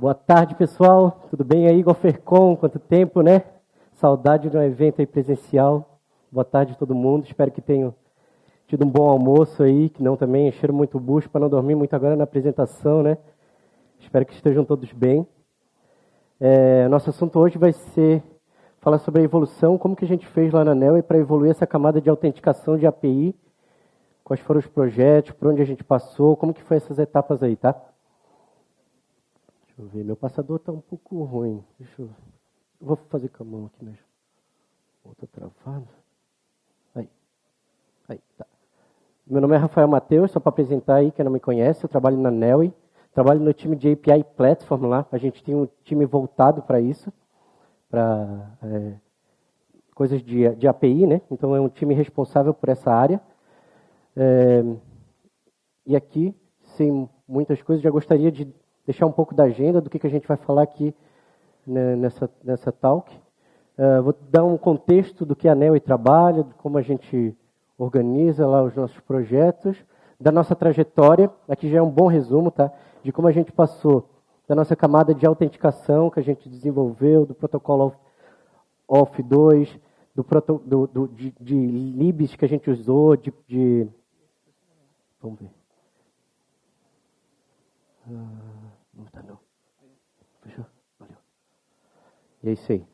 Boa tarde, pessoal. Tudo bem aí, Gofercom? Quanto tempo, né? Saudade de um evento aí presencial. Boa tarde a todo mundo. Espero que tenham tido um bom almoço aí, que não também encheram muito o bucho para não dormir muito agora na apresentação, né? Espero que estejam todos bem. Nosso assunto hoje vai ser falar sobre a evolução, como que a gente fez lá na Nelway para evoluir essa camada de autenticação de API, quais foram os projetos, por onde a gente passou, como que foi essas etapas aí, tá? Deixa eu ver, meu passador está um pouco ruim. Eu vou fazer com a mão aqui mesmo. Outra travado. Aí, tá. Meu nome é Rafael Mateus, só para apresentar aí, quem não me conhece, eu trabalho na Nelway, trabalho no time de API Platform lá, a gente tem um time voltado para isso, para coisas de API, né? Então é um time responsável por essa área. E aqui, sem muitas coisas, já gostaria de deixar um pouco da agenda do que a gente vai falar aqui, né, nessa talk. Vou dar um contexto do que a Nelway trabalha, de como a gente organiza lá os nossos projetos, da nossa trajetória, aqui já é um bom resumo, tá? De como a gente passou da nossa camada de autenticação que a gente desenvolveu, do protocolo Auth 2, de libs que a gente usou, vamos ver. Não está não. Fechou? Valeu. E é isso aí.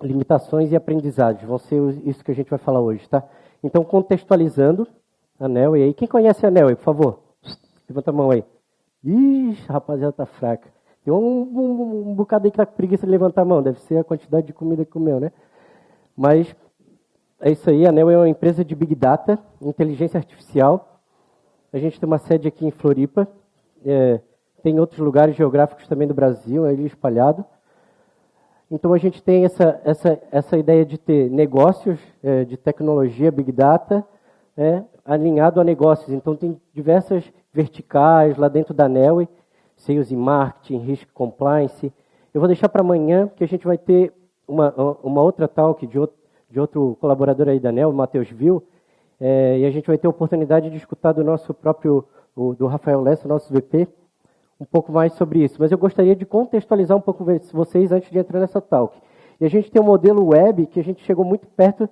Limitações e aprendizados. Vão ser isso que a gente vai falar hoje, tá? Então, contextualizando a Nelway aí. Quem conhece a Nelway, por favor? Levanta a mão aí. Ixi, a rapaziada tá fraca. Tem um bocado aí que tá com preguiça de levantar a mão. Deve ser a quantidade de comida que comeu, né? Mas é isso aí. A Nelway é uma empresa de Big Data, inteligência artificial. A gente tem uma sede aqui em Floripa. Tem outros lugares geográficos também do Brasil, ali espalhado. Então, a gente tem essa ideia de ter negócios de tecnologia, Big Data, alinhado a negócios. Então, tem diversas verticais lá dentro da Nelway, Sales e Marketing, Risk Compliance. Eu vou deixar para amanhã, que a gente vai ter uma outra talk de outro colaborador aí da Nelway, o Matheus Vil, e a gente vai ter a oportunidade de escutar do nosso próprio, do Rafael Lessa, nosso VP, um pouco mais sobre isso. Mas eu gostaria de contextualizar um pouco vocês antes de entrar nessa talk. E a gente tem um modelo web que a gente chegou muito perto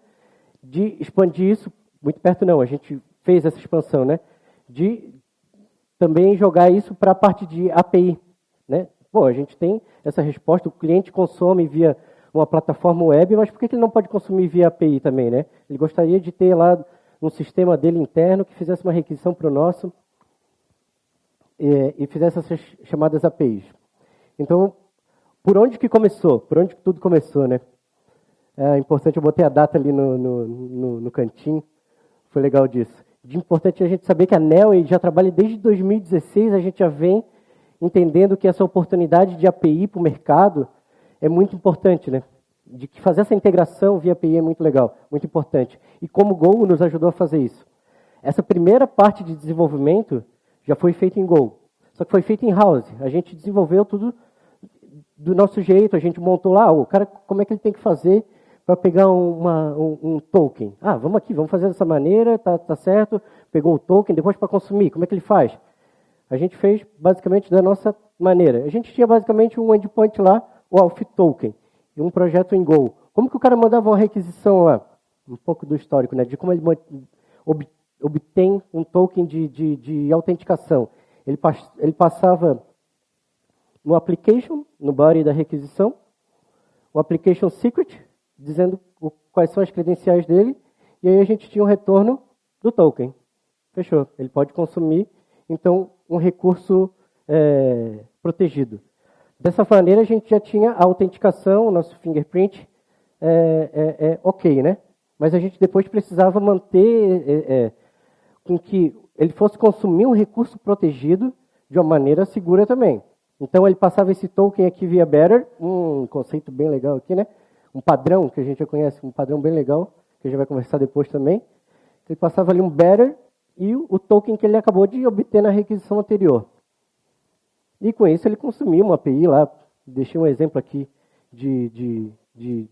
de expandir isso, muito perto não, a gente fez essa expansão, né? De também jogar isso para a parte de API, né? Pô, a gente tem essa resposta, o cliente consome via uma plataforma web, mas por que ele não pode consumir via API também, né? Ele gostaria de ter lá um sistema dele interno que fizesse uma requisição para o nosso e fizesse essas chamadas APIs. Então, por onde que começou? Por onde que tudo começou, né? É importante, eu botei a data ali no cantinho, foi legal disso. De importante a gente saber que a Nelway já trabalha desde 2016, a gente já vem entendendo que essa oportunidade de API para o mercado é muito importante, né? De que fazer essa integração via API é muito legal, muito importante. E como o Go nos ajudou a fazer isso. Essa primeira parte de desenvolvimento já foi feita em Go, só que foi feita em house. A gente desenvolveu tudo do nosso jeito, a gente montou lá, o cara, como é que ele tem que fazer para pegar um token? Vamos aqui, vamos fazer dessa maneira, tá certo, pegou o token, depois para consumir, como é que ele faz? A gente fez basicamente da nossa maneira. A gente tinha basicamente um endpoint lá, o Auth Token, e um projeto em Go. Como que o cara mandava uma requisição lá? Um pouco do histórico, né? De como ele obtém um token de autenticação. Ele passava no application, no body da requisição, o application secret, dizendo quais são as credenciais dele, e aí a gente tinha um retorno do token. Fechou. Ele pode consumir, então, um recurso protegido. Dessa maneira, a gente já tinha a autenticação, o nosso fingerprint, ok, né? Mas a gente depois precisava manter com que ele fosse consumir um recurso protegido de uma maneira segura também. Então, ele passava esse token aqui via bearer, um conceito bem legal aqui, né? Um padrão que a gente já conhece, um padrão bem legal, que a gente vai conversar depois também. Ele passava ali um bearer e o token que ele acabou de obter na requisição anterior. E com isso ele consumia uma API lá, deixei um exemplo aqui de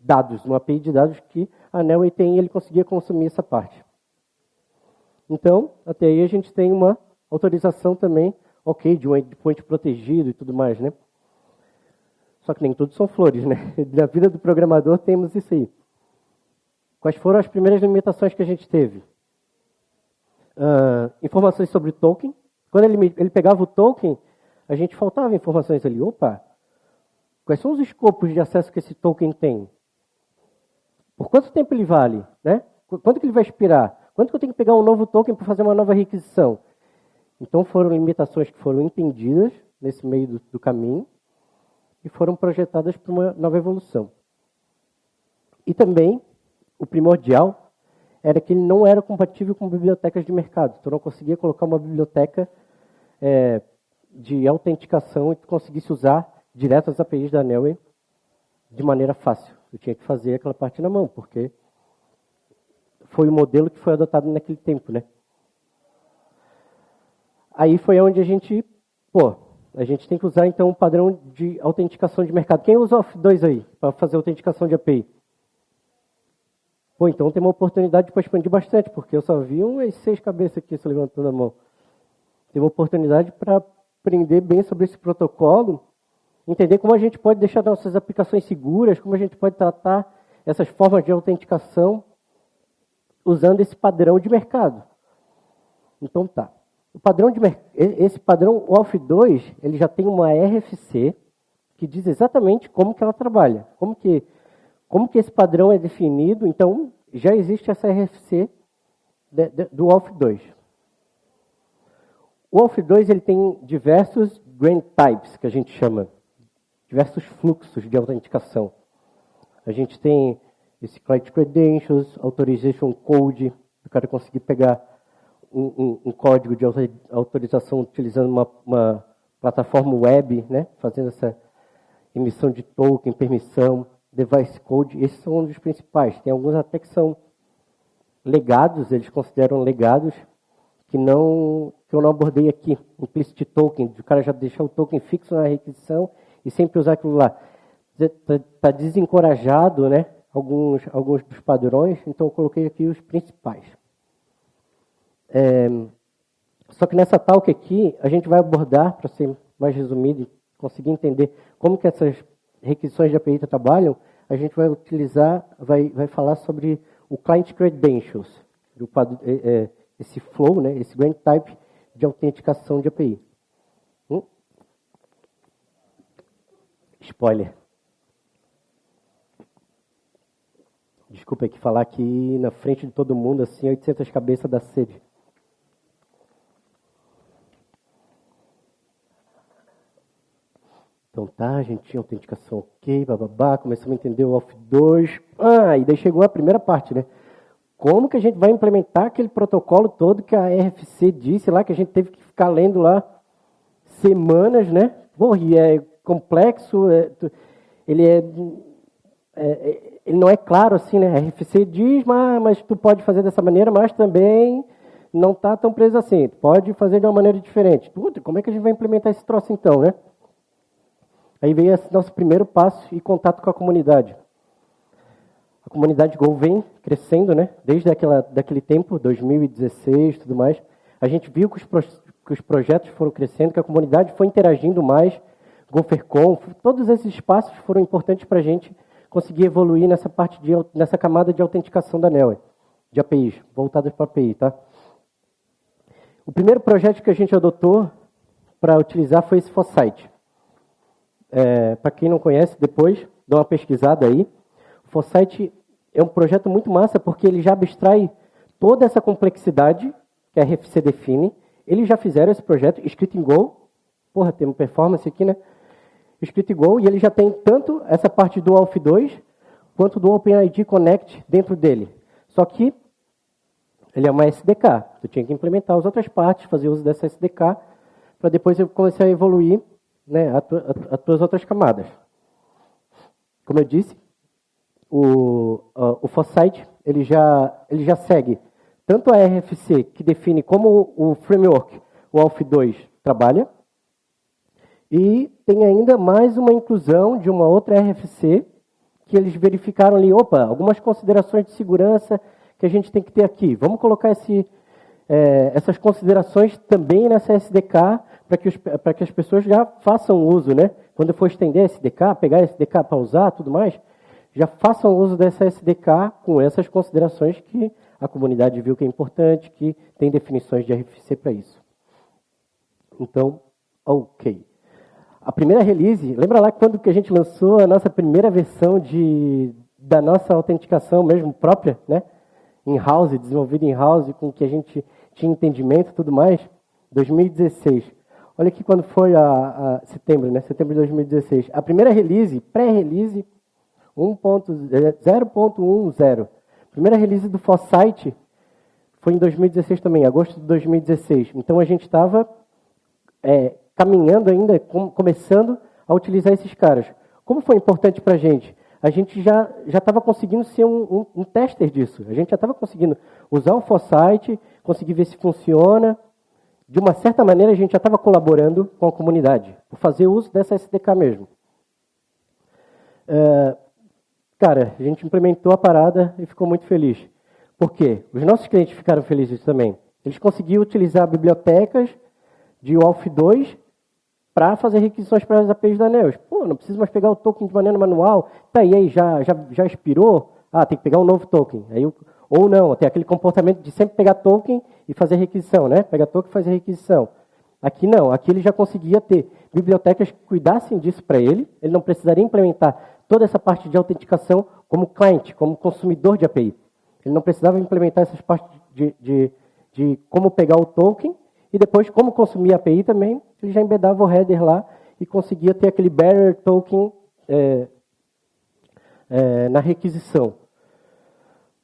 dados, uma API de dados que a Nelway tem e ele conseguia consumir essa parte. Então, até aí a gente tem uma autorização também, ok, de um endpoint protegido e tudo mais, né? Só que nem tudo são flores, né? Na vida do programador temos isso aí. Quais foram as primeiras limitações que a gente teve? Informações sobre o token. Quando ele pegava o token, a gente faltava informações ali. Opa, quais são os escopos de acesso que esse token tem? Por quanto tempo ele vale? Né? Quanto que ele vai expirar? Quanto que eu tenho que pegar um novo token para fazer uma nova requisição? Então foram limitações que foram entendidas nesse meio do caminho e foram projetadas para uma nova evolução. E também, o primordial era que ele não era compatível com bibliotecas de mercado. Tu não conseguia colocar uma biblioteca de autenticação e tu conseguisse usar direto as APIs da Neoway de maneira fácil. Eu tinha que fazer aquela parte na mão, porque foi o modelo que foi adotado naquele tempo, né? Aí foi onde a gente tem que usar então um padrão de autenticação de mercado. Quem usa o Auth2 aí para fazer autenticação de API? Então tem uma oportunidade para expandir bastante, porque eu só vi umas 6 cabeças aqui se levantando a mão. Tem uma oportunidade para aprender bem sobre esse protocolo, entender como a gente pode deixar nossas aplicações seguras, como a gente pode tratar essas formas de autenticação usando esse padrão de mercado. Então tá. Esse padrão, o Auth2, ele já tem uma RFC que diz exatamente como que ela trabalha, como que esse padrão é definido. Então, já existe essa RFC do Auth2. O Auth2 ele tem diversos grant types, que a gente chama, diversos fluxos de autenticação. A gente tem esse client credentials, authorization code, o cara conseguir pegar um código de autorização utilizando uma plataforma web, né, fazendo essa emissão de token, permissão, device code. Esses são um dos principais. Tem alguns até que são legados, eles consideram legados, que eu não abordei aqui. Implicit token, o cara já deixar o token fixo na requisição e sempre usar aquilo lá. Está desencorajado, né, alguns dos padrões, então eu coloquei aqui os principais. Só que nessa talk aqui, a gente vai abordar, para ser mais resumido e conseguir entender como que essas requisições de API trabalham, a gente vai utilizar, vai falar sobre o Client Credentials, esse flow, né, esse grant type de autenticação de API. Spoiler. Desculpa aqui falar aqui na frente de todo mundo, assim, 800 cabeças da sede. Então tá, a gente tinha autenticação ok, bababá, começamos a entender o Auth2. E daí chegou a primeira parte, né? Como que a gente vai implementar aquele protocolo todo que a RFC disse lá, que a gente teve que ficar lendo lá semanas, né? E é complexo, ele não é claro assim, né? A RFC diz, mas tu pode fazer dessa maneira, mas também não está tão preso assim. Tu pode fazer de uma maneira diferente. Como é que a gente vai implementar esse troço então, né? Aí veio esse nosso primeiro passo e contato com a comunidade. A comunidade Go vem crescendo, né? Desde daquele tempo, 2016 e tudo mais. A gente viu que os projetos foram crescendo, que a comunidade foi interagindo mais, GopherCon, todos esses espaços foram importantes para a gente conseguir evoluir nessa camada de autenticação da Neoway, de APIs, voltadas para API, tá? O primeiro projeto que a gente adotou para utilizar foi esse Foresight. Para quem não conhece, depois, dá uma pesquisada aí. O Foresight é um projeto muito massa, porque ele já abstrai toda essa complexidade que a RFC define. Eles já fizeram esse projeto, escrito em Go. Tem uma performance aqui, né? Escrito em Go, e ele já tem tanto essa parte do Auth2, quanto do OpenID Connect dentro dele. Só que ele é uma SDK. Tu tinha que implementar as outras partes, fazer uso dessa SDK, para depois eu começar a evoluir, né, as tuas outras camadas. Como eu disse, o Foresight ele já segue tanto a RFC, que define como o framework, o Auth2, trabalha, e tem ainda mais uma inclusão de uma outra RFC, que eles verificaram ali, algumas considerações de segurança que a gente tem que ter aqui. Vamos colocar essas considerações também nessa SDK, para que as pessoas já façam uso, né? quando eu for estender a SDK, pegar a SDK para usar, tudo mais, já façam uso dessa SDK com essas considerações que a comunidade viu que é importante, que tem definições de RFC para isso. Então, ok. A primeira release, lembra lá quando que a gente lançou a nossa primeira versão da nossa autenticação mesmo própria, né? In-house, desenvolvida in-house, com que a gente tinha entendimento e tudo mais? 2016. Olha aqui quando foi a setembro, né? Setembro de 2016. A primeira release, pré-release, 0.10. Primeira release do Foresight foi em 2016 também, agosto de 2016. Então a gente estava caminhando ainda, começando a utilizar esses caras. Como foi importante para a gente? A gente já estava conseguindo ser um tester disso. A gente já estava conseguindo usar o Foresight, conseguir ver se funciona. De uma certa maneira, a gente já estava colaborando com a comunidade, por fazer uso dessa SDK mesmo. Cara, a gente implementou a parada e ficou muito feliz. Por quê? Os nossos clientes ficaram felizes também. Eles conseguiram utilizar bibliotecas de WALF2 para fazer requisições para as APIs da Neos. Pô, não preciso mais pegar o token de maneira manual. Tá, e aí, já expirou? Ah, tem que pegar um novo token. Aí, ou não, tem aquele comportamento de sempre pegar token e fazer requisição, né? Pega token e fazer requisição. Aqui não, aqui ele já conseguia ter bibliotecas que cuidassem disso para ele. Ele não precisaria implementar toda essa parte de autenticação como cliente, como consumidor de API. Ele não precisava implementar essas partes de como pegar o token e depois como consumir a API também. Ele já embedava o header lá e conseguia ter aquele bearer token na requisição.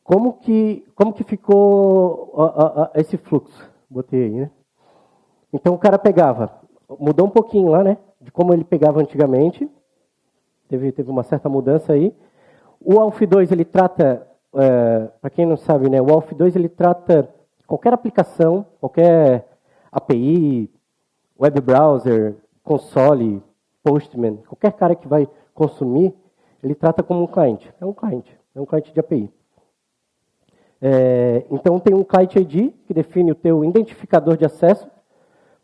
Como que ficou esse fluxo? Botei aí, né? Então o cara pegava, mudou um pouquinho lá, né? De como ele pegava antigamente. Teve uma certa mudança aí. O WALF2, ele trata, para quem não sabe, né? O WALF2, ele trata qualquer aplicação, qualquer API, web browser, console, Postman, qualquer cara que vai consumir, ele trata como um cliente. É um cliente de API. Então tem um client ID que define o teu identificador de acesso.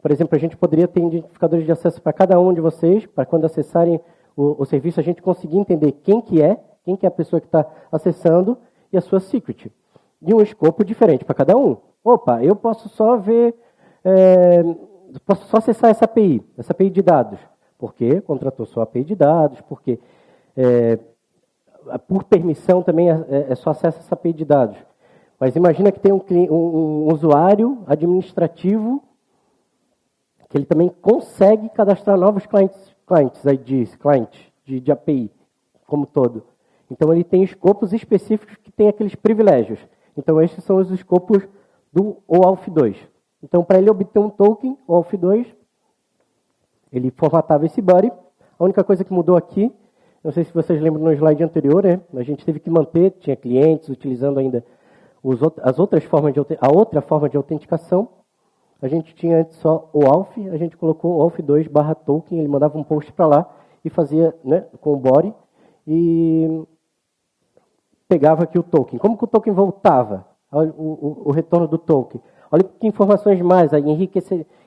Por exemplo, a gente poderia ter identificadores de acesso para cada um de vocês, para quando acessarem o serviço, a gente conseguir entender quem que é a pessoa que está acessando e a sua secret. E um escopo diferente para cada um. Opa, eu posso só ver, posso só acessar essa API de dados. Por quê? Contratou só a API de dados, porque por permissão também é só acesso a essa API de dados. Mas imagina que tem um usuário administrativo que ele também consegue cadastrar novos clientes IDs, clientes de API, como todo. Então, ele tem escopos específicos que têm aqueles privilégios. Então, esses são os escopos do OAuth2. Então, para ele obter um token, o OAuth2, ele formatava esse body. A única coisa que mudou aqui, não sei se vocês lembram no slide anterior, né? A gente teve que manter, tinha clientes utilizando ainda a outra forma de autenticação. A gente tinha antes só o Auth, a gente colocou o Auth2/token, ele mandava um post para lá e fazia, né, com o body e pegava aqui o token. Como que o token voltava? O retorno do token. Olha que informações mais aí,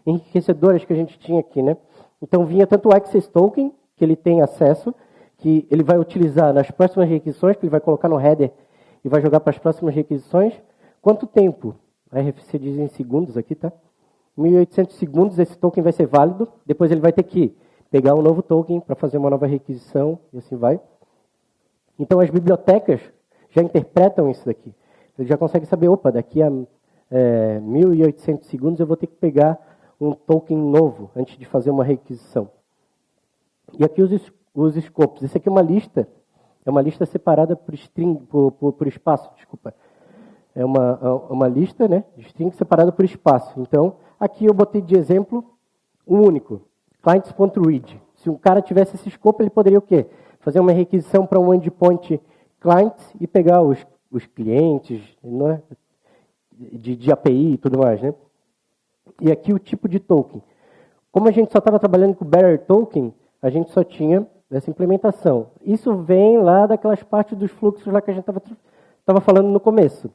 enriquecedoras que a gente tinha aqui, né? Então vinha tanto o Access Token, que ele tem acesso, que ele vai utilizar nas próximas requisições, que ele vai colocar no header e vai jogar para as próximas requisições. Quanto tempo? A RFC diz em segundos aqui, tá? 1.800 segundos esse token vai ser válido, depois ele vai ter que pegar um novo token para fazer uma nova requisição, e assim vai. Então as bibliotecas já interpretam isso daqui. Ele já consegue saber, opa, daqui a 1.800 segundos eu vou ter que pegar um token novo antes de fazer uma requisição. E aqui os scopes. Isso aqui é uma lista separada por espaço, desculpa. É uma lista, né, de string separada por espaço. Então, aqui eu botei de exemplo um único, clients.read. Se um cara tivesse esse escopo, ele poderia o quê? Fazer uma requisição para um endpoint clients e pegar os clientes, não é? de API e tudo mais, né? E aqui o tipo de token. Como a gente só estava trabalhando com o bearer token, a gente só tinha essa implementação. Isso vem lá daquelas partes dos fluxos lá que a gente estava falando no começo.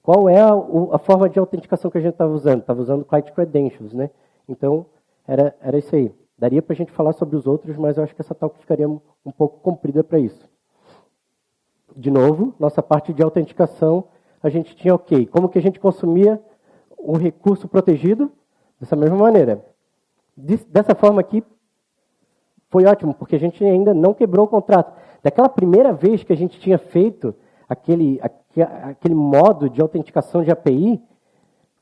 Qual é a forma de autenticação que a gente estava usando? Estava usando Client Credentials, né? Então, era isso aí. Daria para a gente falar sobre os outros, mas eu acho que essa talk ficaria um pouco comprida para isso. De novo, nossa parte de autenticação, a gente tinha ok. Como que a gente consumia um recurso protegido? Dessa mesma maneira. Dessa forma aqui, foi ótimo, porque a gente ainda não quebrou o contrato. Daquela primeira vez que a gente tinha feito aquele modo de autenticação de API,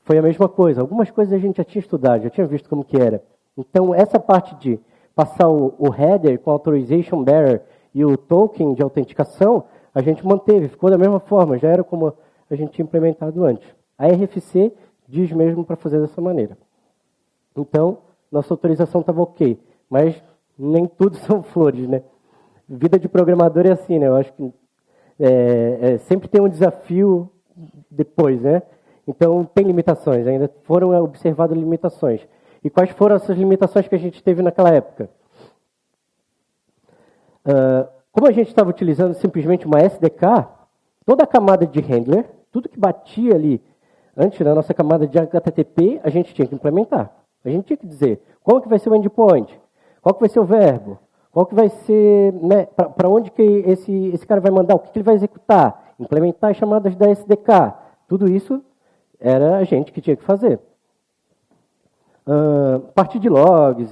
foi a mesma coisa. Algumas coisas a gente já tinha estudado, já tinha visto como que era. Então, essa parte de passar o header com authorization bearer e o token de autenticação, a gente manteve, ficou da mesma forma, já era como a gente tinha implementado antes. A RFC diz mesmo para fazer dessa maneira. Então, nossa autorização estava ok, mas nem tudo são flores, né? Vida de programador é assim, né? Eu acho que sempre tem um desafio depois, né? Então, tem limitações, ainda foram observadas limitações. E quais foram essas limitações que a gente teve naquela época? Como a gente estava utilizando simplesmente uma SDK, toda a camada de handler, tudo que batia ali antes da nossa camada de HTTP, a gente tinha que implementar. A gente tinha que dizer como que vai ser o endpoint, qual que vai ser o verbo, qual que vai ser, né, para onde que esse cara vai mandar, o que ele vai executar, implementar as chamadas da SDK. Tudo isso era a gente que tinha que fazer. Parte de logs,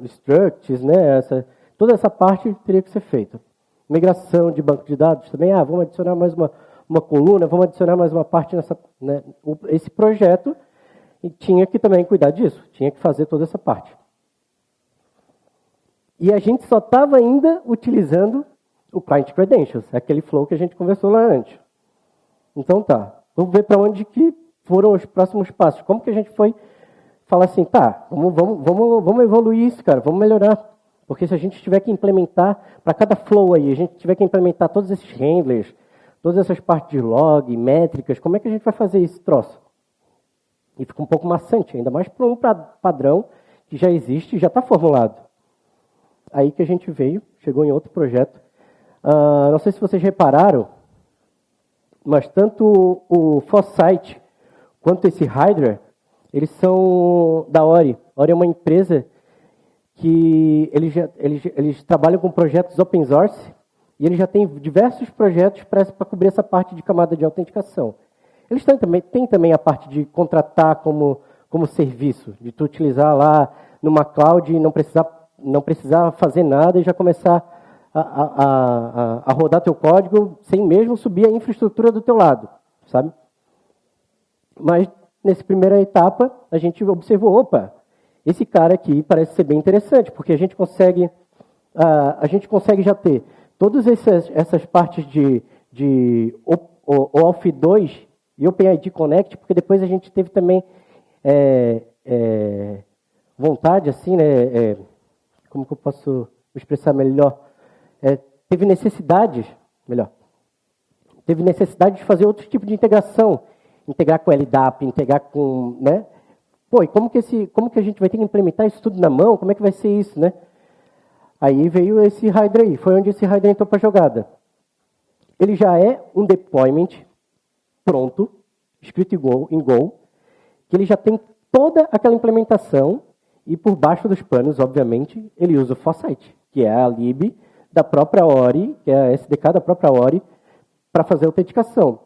structs, né, toda essa parte teria que ser feita. Migração de banco de dados também, vamos adicionar mais uma coluna, vamos adicionar mais uma parte nessa, né, esse projeto, e tinha que também cuidar disso, tinha que fazer toda essa parte. E a gente só estava ainda utilizando o Client Credentials, aquele flow que a gente conversou lá antes. Então tá, vamos ver para onde que foram os próximos passos. Como que a gente foi falar assim, tá, vamos evoluir isso, cara, vamos melhorar. Porque se a gente tiver que implementar, para cada flow aí, a gente tiver que implementar todos esses handlers, todas essas partes de log, métricas, como é que a gente vai fazer esse troço? E fica um pouco maçante, ainda mais para um padrão que já existe e já está formulado. Aí que a gente veio, chegou em outro projeto. Não sei se vocês repararam, mas tanto o Foresight quanto esse Hydra, eles são da Ori. Ori é uma empresa que eles trabalham com projetos open source e eles já têm diversos projetos para cobrir essa parte de camada de autenticação. Eles têm também a parte de contratar como serviço, de tu utilizar lá numa cloud e não precisar fazer nada e já começar a rodar teu código sem mesmo subir a infraestrutura do teu lado, sabe? Mas nessa primeira etapa a gente observou, opa, esse cara aqui parece ser bem interessante, porque a gente consegue já ter todas essas partes de OAuth 2 e OpenID Connect, porque depois a gente teve também vontade, assim, né? Como que eu posso me expressar melhor? Teve necessidade de fazer outro tipo de integração, integrar com LDAP, integrar com, né? Pô, e como que a gente vai ter que implementar isso tudo na mão? Como é que vai ser isso, né? Aí veio esse Hydra aí, foi onde esse Hydra entrou para a jogada. Ele já é um deployment pronto, escrito em Go, que ele já tem toda aquela implementação e por baixo dos panos, obviamente, ele usa o Foresight, que é a lib da própria Ori, que é a SDK da própria Ori, para fazer a autenticação.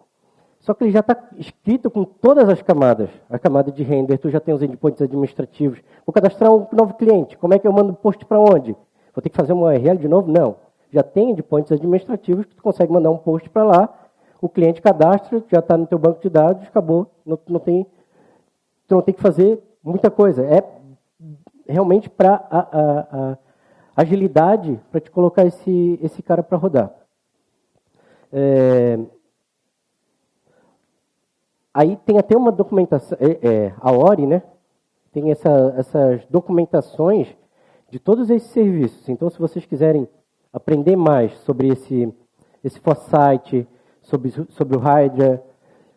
Só que ele já está escrito com todas as camadas. A camada de render, tu já tem os endpoints administrativos. Vou cadastrar um novo cliente. Como é que eu mando post para onde? Vou ter que fazer uma URL de novo? Não. Já tem endpoints administrativos que tu consegue mandar um post para lá, o cliente cadastra, já está no teu banco de dados, acabou. Tu não tem que fazer muita coisa. É realmente para a agilidade para te colocar esse cara para rodar. Aí tem até uma documentação, a Ori, né? Tem essas documentações de todos esses serviços. Então, se vocês quiserem aprender mais sobre esse Foresight, sobre o Hydra,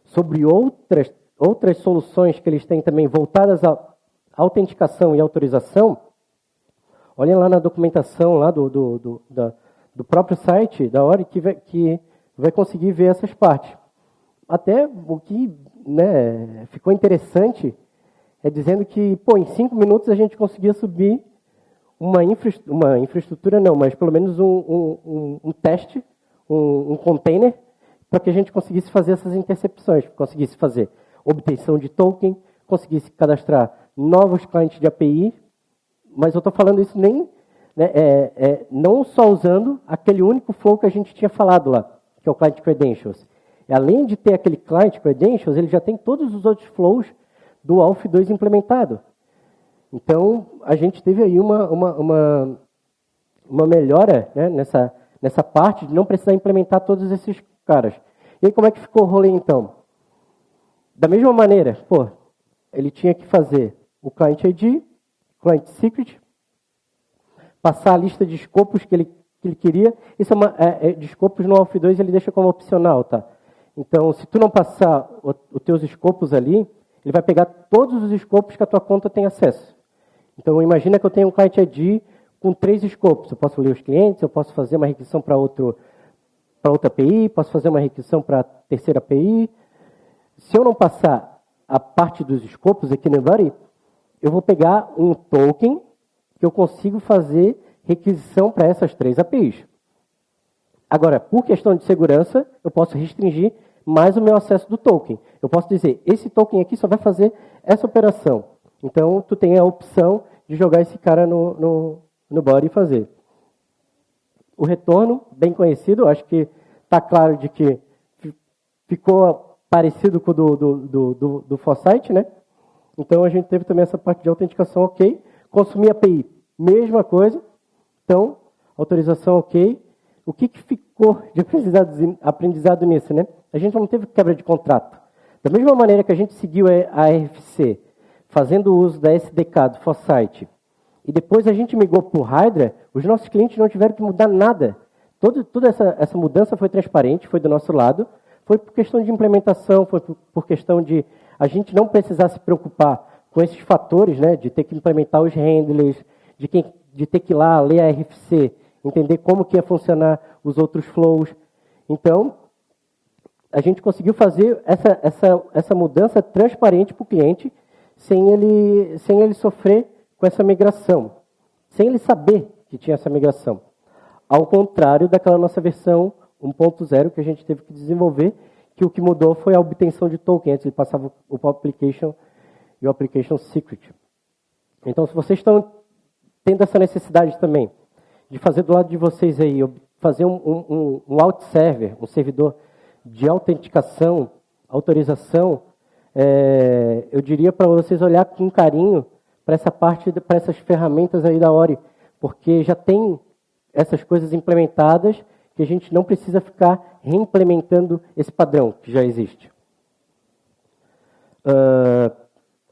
sobre outras soluções que eles têm também voltadas à autenticação e autorização, olhem lá na documentação lá do próprio site da Ori que vai conseguir ver essas partes. Até o que, né, ficou interessante é dizendo que, pô, em 5 minutos a gente conseguia subir uma infraestrutura não, mas pelo menos um teste, um container, para que a gente conseguisse fazer essas intercepções, conseguisse fazer obtenção de token, conseguisse cadastrar novos clientes de API, mas eu estou falando isso nem, né, não só usando aquele único flow que a gente tinha falado lá, que é o Client Credentials. Além de ter aquele Client Credentials, ele já tem todos os outros flows do ALF2 implementado. Então, a gente teve aí uma melhora, né, nessa parte de não precisar implementar todos esses caras. E aí, como é que ficou o rolê, então? Da mesma maneira, ele tinha que fazer o Client ID, Client Secret, passar a lista de escopos que ele queria. Isso de escopos no ALF2 ele deixa como opcional, tá? Então, se tu não passar os teus escopos ali, ele vai pegar todos os escopos que a tua conta tem acesso. Então, imagina que eu tenho um Client ID com 3 escopos. Eu posso ler os clientes, eu posso fazer uma requisição para outra API, posso fazer uma requisição para a terceira API. Se eu não passar a parte dos escopos aqui no Buddy, eu vou pegar um token que eu consigo fazer requisição para essas 3 APIs. Agora, por questão de segurança, eu posso restringir mais o meu acesso do token. Eu posso dizer, esse token aqui só vai fazer essa operação. Então, tu tem a opção de jogar esse cara no body e fazer. O retorno, bem conhecido, acho que está claro de que ficou parecido com o do Foresight, né? Então, a gente teve também essa parte de autenticação ok. Consumir API, mesma coisa. Então, autorização ok. O que ficou de aprendizado nisso, né? A gente não teve quebra de contrato. Da mesma maneira que a gente seguiu a RFC, fazendo uso da SDK do Foresight, e depois a gente migrou para o Hydra, os nossos clientes não tiveram que mudar nada. Toda essa mudança foi transparente, foi do nosso lado, foi por questão de implementação, foi por questão de a gente não precisar se preocupar com esses fatores, né, de ter que implementar os handlers, de ter que ir lá ler a RFC, entender como que ia funcionar os outros flows. Então, a gente conseguiu fazer essa mudança transparente para o cliente, sem ele sofrer com essa migração, sem ele saber que tinha essa migração. Ao contrário daquela nossa versão 1.0 que a gente teve que desenvolver, que o que mudou foi a obtenção de token. Antes ele passava o application e o application secret. Então, se vocês estão tendo essa necessidade também de fazer do lado de vocês aí, fazer um out server, um servidor de autenticação, autorização, eu diria para vocês olhar com carinho para essa parte, para essas ferramentas aí da Ori, porque já tem essas coisas implementadas que a gente não precisa ficar reimplementando esse padrão que já existe.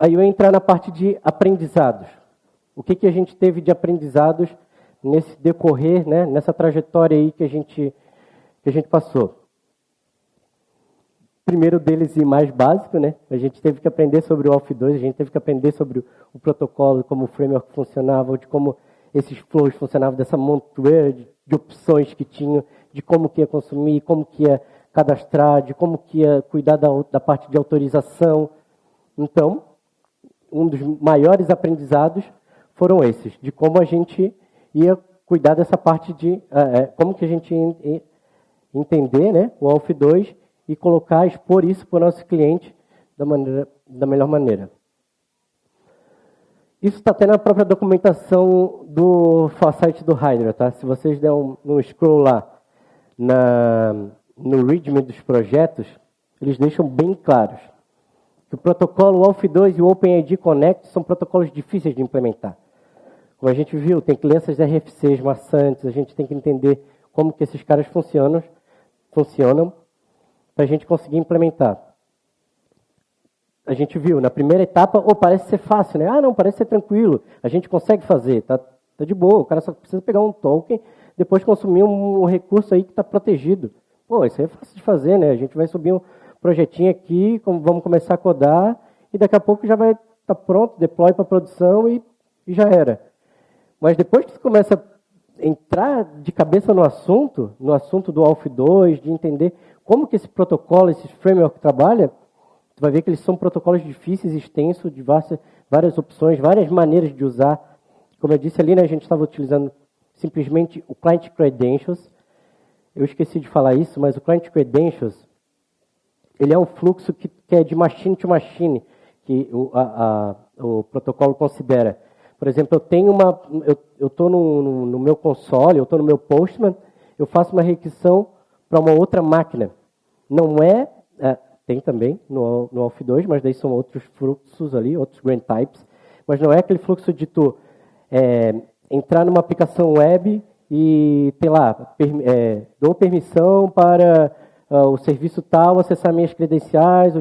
Aí eu vou entrar na parte de aprendizados. O que a gente teve de aprendizados nesse decorrer, né, nessa trajetória aí que a gente passou? Primeiro deles e mais básico, né? A gente teve que aprender sobre o ALF2, a gente teve que aprender sobre o protocolo, como o framework funcionava, de como esses flows funcionavam, dessa montoeira de opções que tinham, de como que ia consumir, como que ia cadastrar, de como que ia cuidar da parte de autorização. Então, um dos maiores aprendizados foram esses, de como a gente ia cuidar dessa parte de como que a gente ia entender, né, o ALF2 e colocar, expor isso para o nosso cliente da melhor maneira. Isso está até na própria documentação do Foresight do Hydra, tá? Se vocês der um scroll lá no README dos projetos, eles deixam bem claros que o protocolo ALF2 e o OpenID Connect são protocolos difíceis de implementar. Como a gente viu, tem que ler essas RFCs maçantes, a gente tem que entender como que esses caras funcionam para a gente conseguir implementar. A gente viu, na primeira etapa, parece ser fácil, né? Não, parece ser tranquilo, a gente consegue fazer, tá de boa, o cara só precisa pegar um token, depois consumir um recurso aí que está protegido. Isso aí é fácil de fazer, né? A gente vai subir um projetinho aqui, vamos começar a codar, e daqui a pouco já vai estar pronto, deploy para produção e já era. Mas depois que você começa a entrar de cabeça no assunto do ALF2, de entender como que esse protocolo, esse framework trabalha, tu vai ver que eles são protocolos difíceis, extensos, de várias opções, várias maneiras de usar, como eu disse ali, né, a gente estava utilizando simplesmente o Client Credentials. Eu esqueci de falar isso, mas o Client Credentials, ele é um fluxo que é de machine to machine, que o protocolo considera. Por exemplo, eu estou no meu console, eu estou no meu Postman, eu faço uma requisição para uma outra máquina. Não tem também no Auth2, mas daí são outros fluxos ali, outros grant types, mas não é aquele fluxo de tu entrar numa aplicação web e, sei lá, dou permissão para o serviço tal acessar minhas credenciais,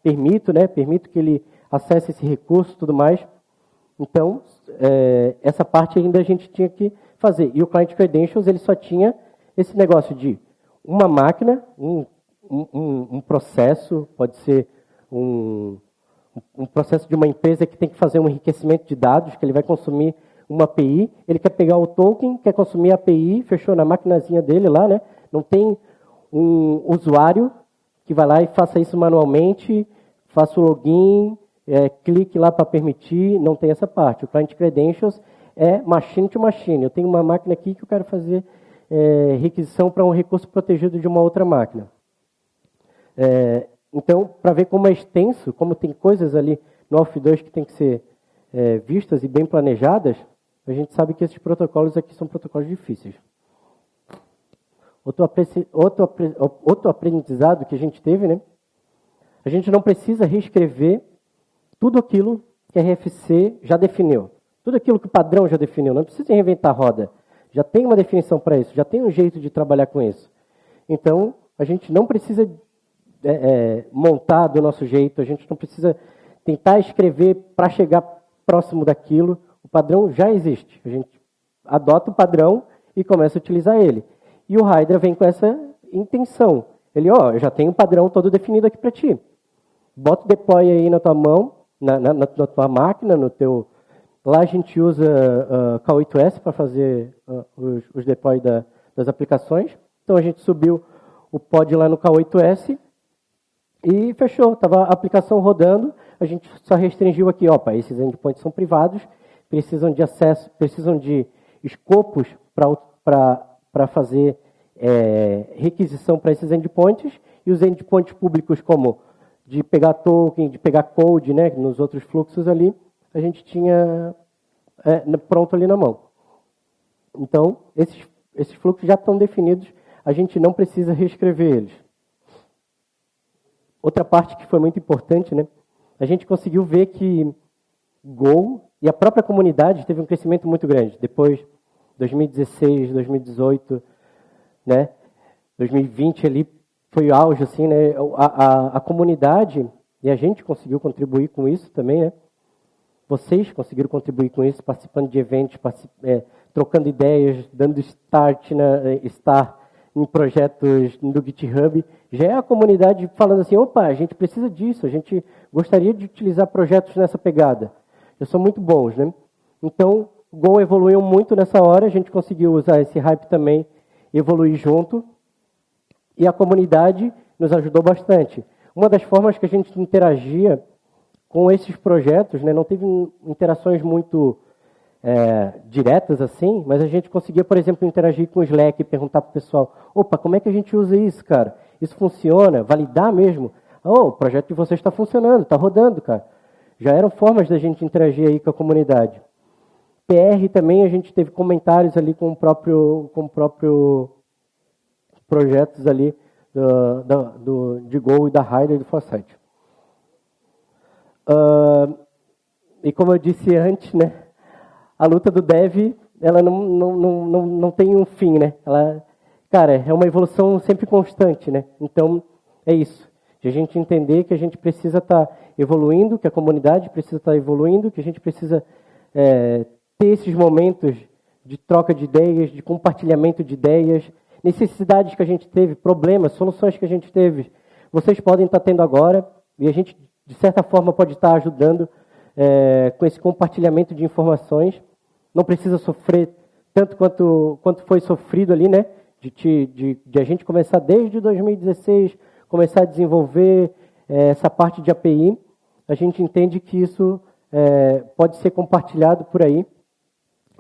permito que ele acesse esse recurso e tudo mais. Então, essa parte ainda a gente tinha que fazer. E o Client Credentials, ele só tinha esse negócio de uma máquina, um processo, pode ser um processo de uma empresa que tem que fazer um enriquecimento de dados, que ele vai consumir uma API, ele quer pegar o token, quer consumir a API, fechou na maquinazinha dele lá, né? Não tem um usuário que vai lá e faça isso manualmente, faça o login, clique lá para permitir, não tem essa parte. O Client Credentials é machine to machine. Eu tenho uma máquina aqui que eu quero fazer requisição para um recurso protegido de uma outra máquina. Então, para ver como é extenso, como tem coisas ali no Auth2 que tem que ser vistas e bem planejadas, a gente sabe que esses protocolos aqui são protocolos difíceis. Outro aprendizado que a gente teve, né? A gente não precisa reescrever tudo aquilo que a RFC já definiu. Tudo aquilo que o padrão já definiu. Não precisa reinventar a roda. Já tem uma definição para isso, já tem um jeito de trabalhar com isso. Então, a gente não precisa montar do nosso jeito, a gente não precisa tentar escrever para chegar próximo daquilo. O padrão já existe. A gente adota o padrão e começa a utilizar ele. E o Hydra vem com essa intenção. Ele, eu já tenho o padrão todo definido aqui para ti. Bota o deploy aí na tua mão, na tua máquina, no teu... Lá a gente usa K8s para fazer os deploy das aplicações. Então a gente subiu o pod lá no K8s e fechou. Estava a aplicação rodando, a gente só restringiu aqui, esses endpoints são privados, precisam de acesso, precisam de escopos para fazer requisição para esses endpoints, e os endpoints públicos, como de pegar token, de pegar code, né, nos outros fluxos ali, a gente tinha pronto ali na mão. Então, esses fluxos já estão definidos, a gente não precisa reescrever eles. Outra parte que foi muito importante, né, a gente conseguiu ver que Go e a própria comunidade teve um crescimento muito grande. Depois, 2016, 2018, né, 2020 ali foi o auge, assim, né, a comunidade, e a gente conseguiu contribuir com isso também, né, vocês conseguiram contribuir com isso, participando de eventos, trocando ideias, dando start em projetos do GitHub. Já é a comunidade falando assim, a gente precisa disso, a gente gostaria de utilizar projetos nessa pegada. Já são muito bons, né? Então, o Go evoluiu muito nessa hora, a gente conseguiu usar esse hype também, evoluir junto, e a comunidade nos ajudou bastante. Uma das formas que a gente interagia com esses projetos, né, não teve interações muito diretas assim, mas a gente conseguia, por exemplo, interagir com o Slack e perguntar para o pessoal, como é que a gente usa isso, cara? Isso funciona? Validar mesmo? O projeto de vocês está funcionando, está rodando, cara. Já eram formas da gente interagir aí com a comunidade. PR também, a gente teve comentários ali com o próprio projetos ali de Go e da Hydra e do Foresight. E como eu disse antes, né, a luta do dev, ela não tem um fim, né? Cara, é uma evolução sempre constante, né? Então, é isso. De a gente entender que a gente precisa estar evoluindo, que a comunidade precisa estar evoluindo, que a gente precisa ter esses momentos de troca de ideias, de compartilhamento de ideias, necessidades que a gente teve, problemas, soluções que a gente teve, vocês podem estar tendo agora, e a gente, de certa forma, pode estar ajudando com esse compartilhamento de informações. Não precisa sofrer tanto quanto foi sofrido ali, né? De a gente começar desde 2016, começar a desenvolver essa parte de API. A gente entende que isso pode ser compartilhado por aí.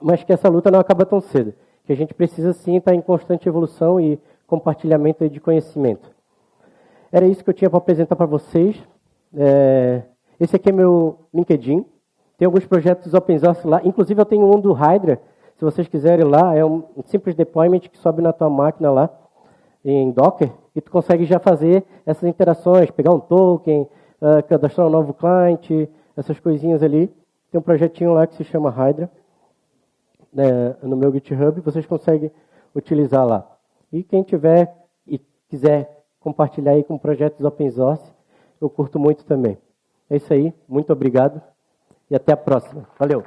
mas que essa luta não acaba tão cedo, que a gente precisa sim estar em constante evolução e compartilhamento de conhecimento. Era isso que eu tinha para apresentar para vocês. Esse aqui é meu LinkedIn. Tem alguns projetos open source lá. Inclusive, eu tenho um do Hydra. Se vocês quiserem lá, é um simples deployment que sobe na tua máquina lá, em Docker, e tu consegue já fazer essas interações, pegar um token, cadastrar um novo cliente, essas coisinhas ali. Tem um projetinho lá que se chama Hydra, no meu GitHub, vocês conseguem utilizar lá. E quem tiver e quiser compartilhar aí com projetos open source, eu curto muito também. É isso aí, muito obrigado e até a próxima. Valeu!